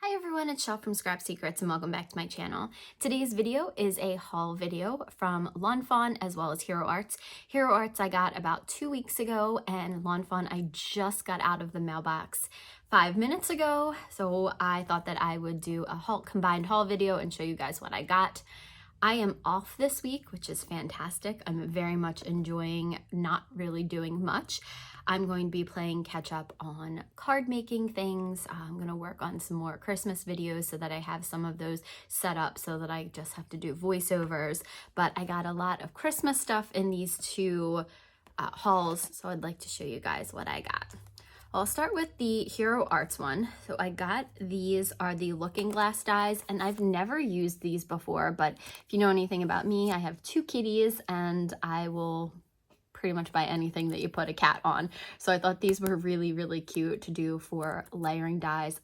Hi everyone, it's Shel from Scrap Secrets and welcome back to my channel. Today's video is a haul video from Lawn Fawn as well as Hero Arts. Hero Arts I got about 2 weeks ago and Lawn Fawn I just got out of the mailbox 5 minutes ago. So I thought that I would do a combined haul video and show you guys what I got. I am off this week, which is fantastic. I'm very much enjoying not really doing much. I'm going to be playing catch up on card making things. I'm going to work on some more Christmas videos so that I have some of those set up so that I just have to do voiceovers. But I got a lot of Christmas stuff in these two hauls, so I'd like to show you guys what I got. I'll start with the Hero Arts one. So I got these are the Looking Glass dies, and I've never used these before, but if you know anything about me, I have 2 kitties and I will pretty much buy anything that you put a cat on. So I thought these were really, really cute to do for layering dies,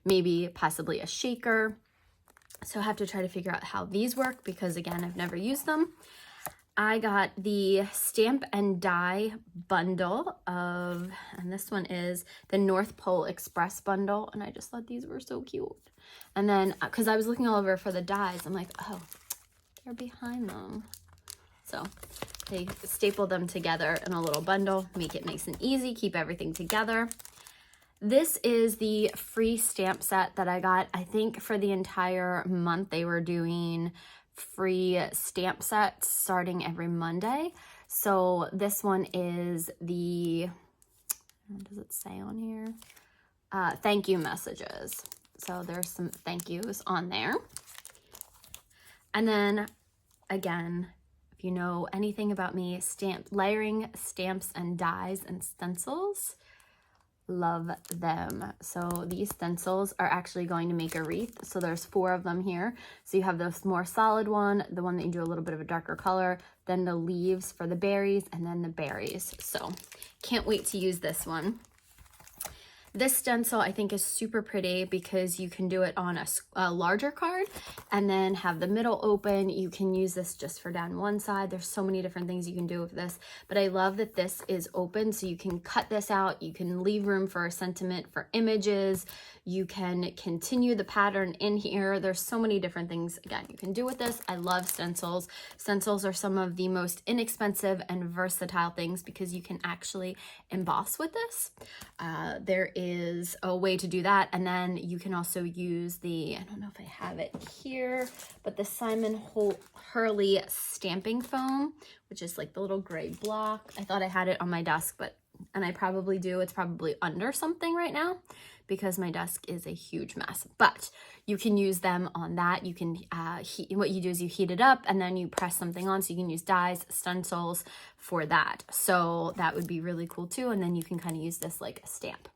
maybe possibly a shaker. So I have to try to figure out how these work because again, I've never used them. I got the Stamp and Die bundle of, and this one is the North Pole Express bundle, and I just thought these were so cute. And then, because I was looking all over for the dies, I'm like, oh, they're behind them. So they staple them together in a little bundle, make it nice and easy, keep everything together. This is the free stamp set that I got. I think for the entire month they were doing free stamp sets starting every Monday. So this one is the, what does it say on here? Thank you messages. So there's some thank yous on there. And then again, if you know anything about me, layering stamps and dies and stencils, love them. So these stencils are actually going to make a wreath. So there's 4 of them here. So you have this more solid one, the one that you do a little bit of a darker color, then the leaves for the berries, and then the berries. So can't wait to use this one. This stencil I think is super pretty because you can do it on a larger card and then have the middle open. You can use this just for down one side. There's so many different things you can do with this, but I love that this is open so you can cut this out. You can leave room for a sentiment, for images. You can continue the pattern in here. There's so many different things, again, you can do with this. I love stencils. Stencils are some of the most inexpensive and versatile things because you can actually emboss with this. There is a way to do that, and then you can also use the, I don't know if I have it here, but the Simon Hurley stamping foam, which is like the little gray block. I thought I had it on my desk, and I probably do. It's probably under something right now because my desk is a huge mess, but you can use them on that. You can what you do is you heat it up and then you press something on, so you can use dies, stencils for that. So that would be really cool too, and then you can kind of use this like a stamp.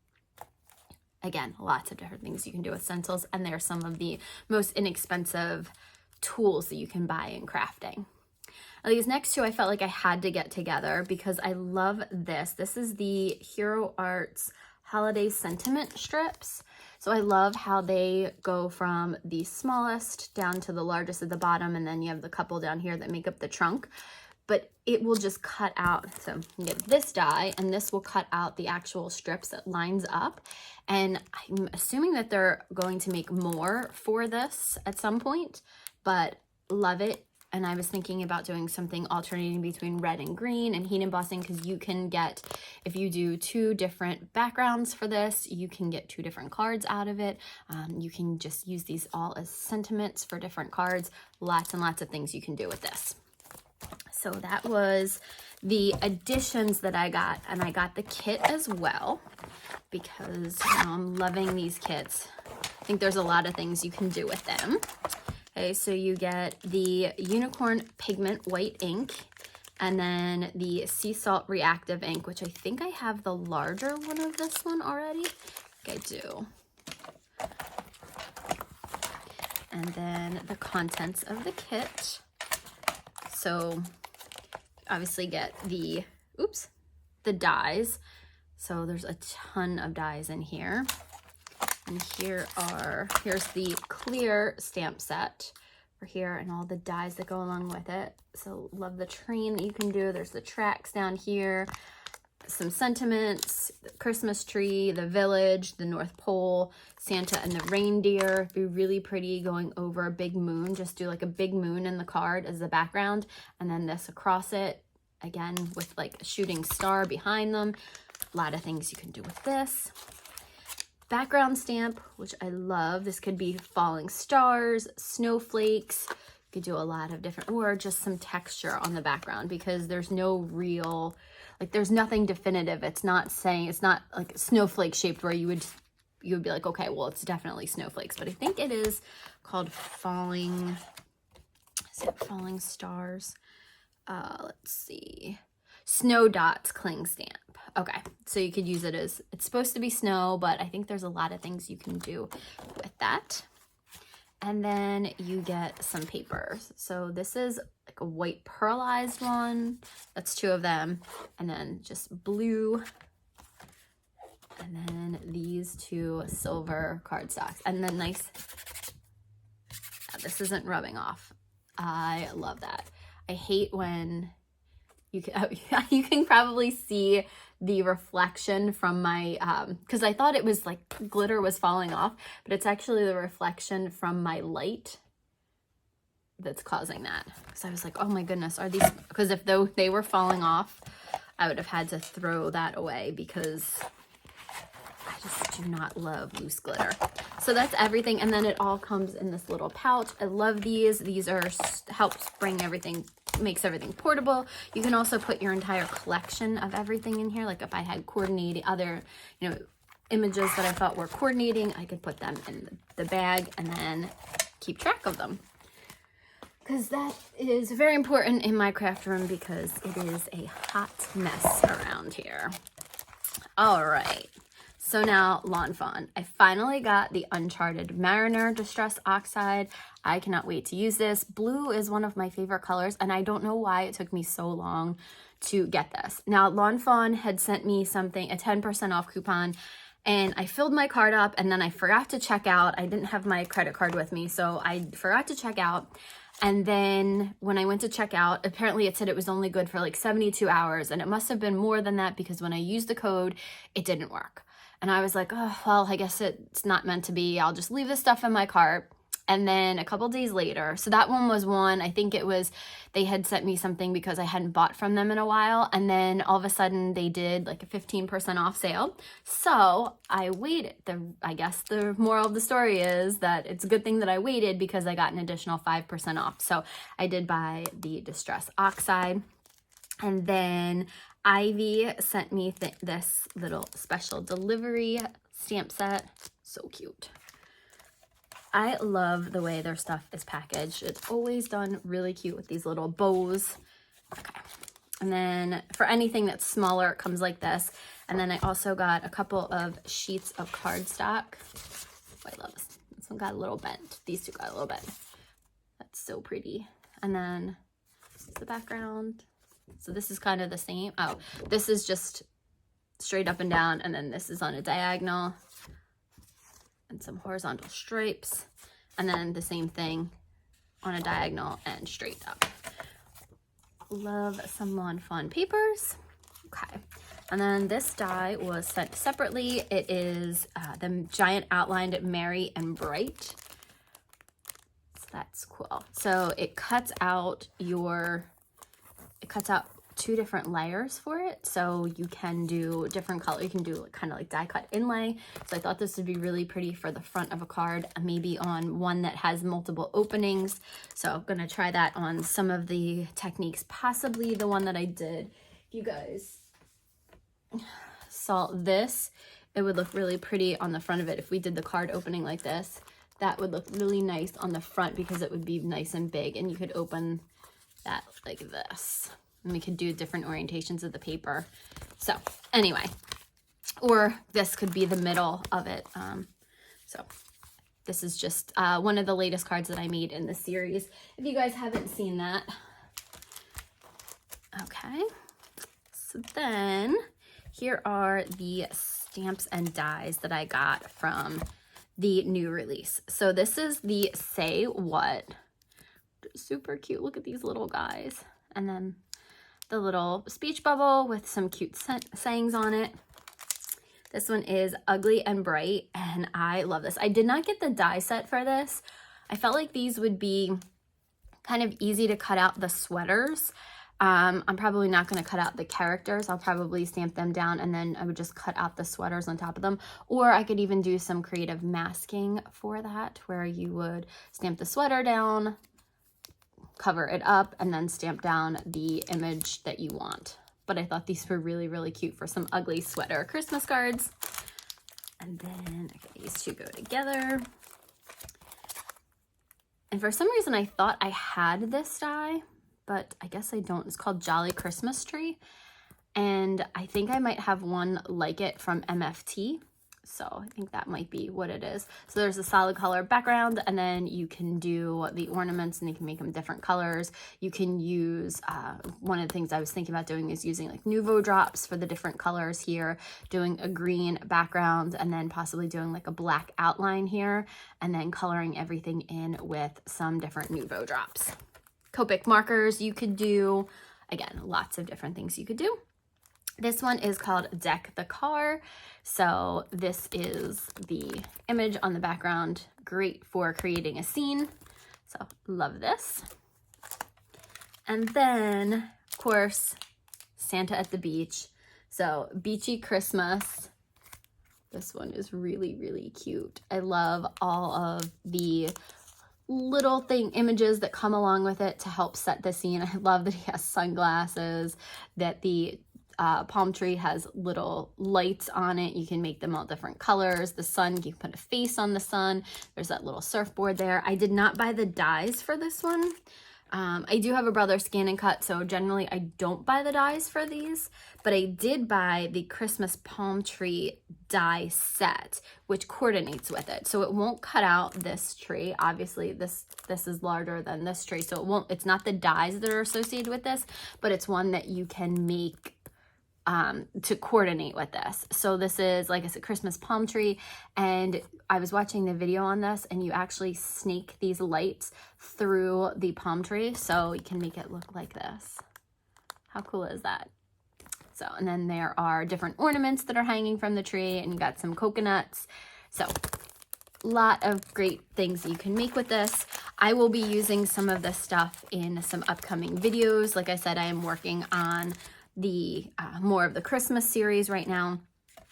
Again, lots of different things you can do with stencils, and they're some of the most inexpensive tools that you can buy in crafting. Now, these next 2 I felt like I had to get together because I love this. This is the Hero Arts Holiday Sentiment strips. So I love how they go from the smallest down to the largest at the bottom, and then you have the couple down here that make up the trunk. But it will just cut out, so you get this die, and this will cut out the actual strips that lines up. And I'm assuming that they're going to make more for this at some point, but love it. And I was thinking about doing something alternating between red and green and heat embossing, because you can get, if you do 2 different backgrounds for this, you can get 2 different cards out of it. You can just use these all as sentiments for different cards. Lots and lots of things you can do with this. So that was the additions that I got, and I got the kit as well because I'm loving these kits. I think there's a lot of things you can do with them. Okay, so you get the Unicorn Pigment White ink, and then the Sea Salt Reactive ink, which I think I have the larger one of this one already. I think I do. And then the contents of the kit. So obviously get the, the dies. So there's a ton of dies in here. And here's the clear stamp set for here and all the dies that go along with it. So love the train that you can do. There's the tracks down here. some sentiments, the Christmas tree, the village, the North Pole, Santa and the reindeer. Be really pretty going over a big moon. Just do like a big moon in the card as the background, and then this across it, again with like a shooting star behind them. A lot of things you can do with this. Background stamp, which I love. This could be falling stars, snowflakes. You could do a lot of different, or just some texture on the background, because there's no real, like there's nothing definitive. It's not saying, it's not like snowflake shaped where you would be like, okay, well, it's definitely snowflakes. But I think it is called falling, is it falling stars? Let's see. Snow dots cling stamp. Okay, so you could use it as, it's supposed to be snow, but I think there's a lot of things you can do with that. And then you get some papers. So this is like a white pearlized one. That's 2 of them. And then just blue. And then these 2 silver cardstocks. And then nice, this isn't rubbing off. I love that. I hate when you can probably see the reflection from my, because I thought it was like glitter was falling off, but it's actually the reflection from my light that's causing that. So I was like, oh my goodness, are these, because if they were falling off, I would have had to throw that away, because I just do not love loose glitter. So that's everything. And then it all comes in this little pouch. I love these. These are, helps bring everything, makes everything portable. You can also put your entire collection of everything in here. Like if I had coordinating other, you know, images that I thought were coordinating, I could put them in the bag and then keep track of them. Because that is very important in my craft room, because it is a hot mess around here. All right. So now Lawn Fawn. I finally got the Uncharted Mariner Distress Oxide. I cannot wait to use this. Blue is one of my favorite colors, and I don't know why it took me so long to get this. Now, Lawn Fawn had sent me something, a 10% off coupon, and I filled my card up, and then I forgot to check out. I didn't have my credit card with me, so I forgot to check out. And then when I went to check out, apparently it said it was only good for like 72 hours, and it must have been more than that, because when I used the code, it didn't work. And I was like, oh, well, I guess it's not meant to be. I'll just leave this stuff in my cart. And then a couple days later, so that one was one, I think it was, they had sent me something because I hadn't bought from them in a while. And then all of a sudden they did like a 15% off sale. So I waited. I guess the moral of the story is that it's a good thing that I waited, because I got an additional 5% off. So I did buy the Distress Oxide. And then Ivy sent me this little special delivery stamp set. So cute. I love the way their stuff is packaged. It's always done really cute with these little bows. Okay. And then for anything that's smaller, it comes like this. And then I also got a couple of sheets of cardstock. Oh, I love this. This one got a little bent. These 2 got a little bent. That's so pretty. And then the background. So this is kind of the same. Oh, this is just straight up and down, and then this is on a diagonal, and some horizontal stripes, and then the same thing on a diagonal and straight up. Love some Lawn Fawn papers. Okay, and then this die was sent separately. It is the giant outlined Merry and Bright. So that's cool. So it cuts out 2 different layers for it, so you can do different color. You can do kind of like die cut inlay. So I thought this would be really pretty for the front of a card, maybe on one that has multiple openings. So I'm gonna try that on some of the techniques, possibly the one that I did. If you guys saw this, it would look really pretty on the front of it. If we did the card opening like this, that would look really nice on the front, because it would be nice and big, and you could open that like this. And we could do different orientations of the paper. So anyway, or this could be the middle of it. So this is just one of the latest cards that I made in the series, if you guys haven't seen that. Okay, so then here are the stamps and dies that I got from the new release. So this is the Say What. Super cute. Look at these little guys. And then the little speech bubble with some cute sayings on it. This one is Ugly and Bright, and I love this. I did not get the die set for this. I felt like these would be kind of easy to cut out the sweaters. I'm probably not going to cut out the characters. I'll probably stamp them down and then I would just cut out the sweaters on top of them. Or I could even do some creative masking for that, where you would stamp the sweater down, cover it up, and then stamp down the image that you want. But I thought these were really, really cute for some ugly sweater Christmas cards. And then these two go together. And for some reason, I thought I had this die, but I guess I don't. It's called Jolly Christmas Tree. And I think I might have one like it from MFT. So I think that might be what it is. So there's a solid color background, and then you can do the ornaments and you can make them different colors. You can use, one of the things I was thinking about doing is using like Nouveau drops for the different colors here, doing a green background, and then possibly doing like a black outline here, and then coloring everything in with some different Nouveau drops. Copic markers you could do. Again, lots of different things you could do. This one is called Deck the Car. So this is the image on the background. Great for creating a scene. So love this. And then, of course, Santa at the beach. So Beachy Christmas. This one is really, really cute. I love all of the little images that come along with it to help set the scene. I love that he has sunglasses, that the palm tree has little lights on it. You can make them all different colors. The sun, you can put a face on the sun. There's that little surfboard there. I did not buy the dies for this one. I do have a brother scan and cut, so generally I don't buy the dies for these, but I did buy the Christmas palm tree die set, which coordinates with it. So it won't cut out this tree. Obviously this is larger than this tree, so it's not the dies that are associated with this, but it's one that you can make to coordinate with this. So this is, like I said, Christmas palm tree, and I was watching the video on this, and you actually snake these lights through the palm tree, so you can make it look like this. How cool is that? So, and then there are different ornaments that are hanging from the tree, and you got some coconuts. So a lot of great things you can make with this. I will be using some of this stuff in some upcoming videos. Like I said, I am working on the more of the Christmas series right now.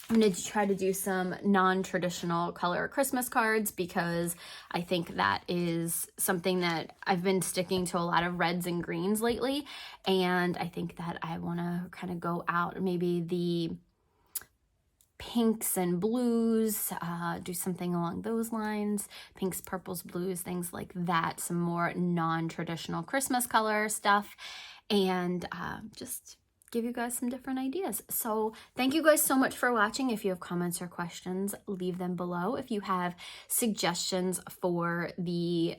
I'm going to try to do some non-traditional color Christmas cards, because I think that is something that I've been sticking to a lot of reds and greens lately, and I think that I want to kind of go out maybe the pinks and blues, do something along those lines, pinks, purples, blues, things like that, some more non-traditional Christmas color stuff, and just give you guys some different ideas. So thank you guys so much for watching. If you have comments or questions, leave them below. If you have suggestions for the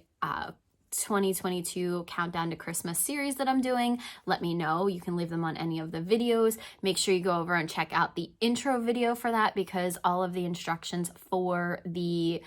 2022 Countdown to Christmas series that I'm doing, let me know. You can leave them on any of the videos. Make sure you go over and check out the intro video for that, because all of the instructions for the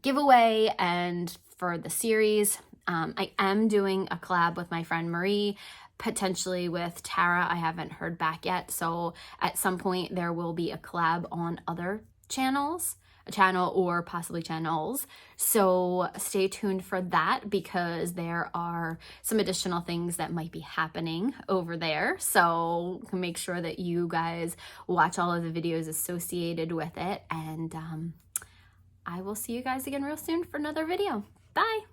giveaway and for the series. I am doing a collab with my friend Marie, potentially with Tara. I haven't heard back yet, so at some point there will be a collab on other channels, a channel or possibly channels, so stay tuned for that, because there are some additional things that might be happening over there. So make sure that you guys watch all of the videos associated with it, and I will see you guys again real soon for another video. Bye!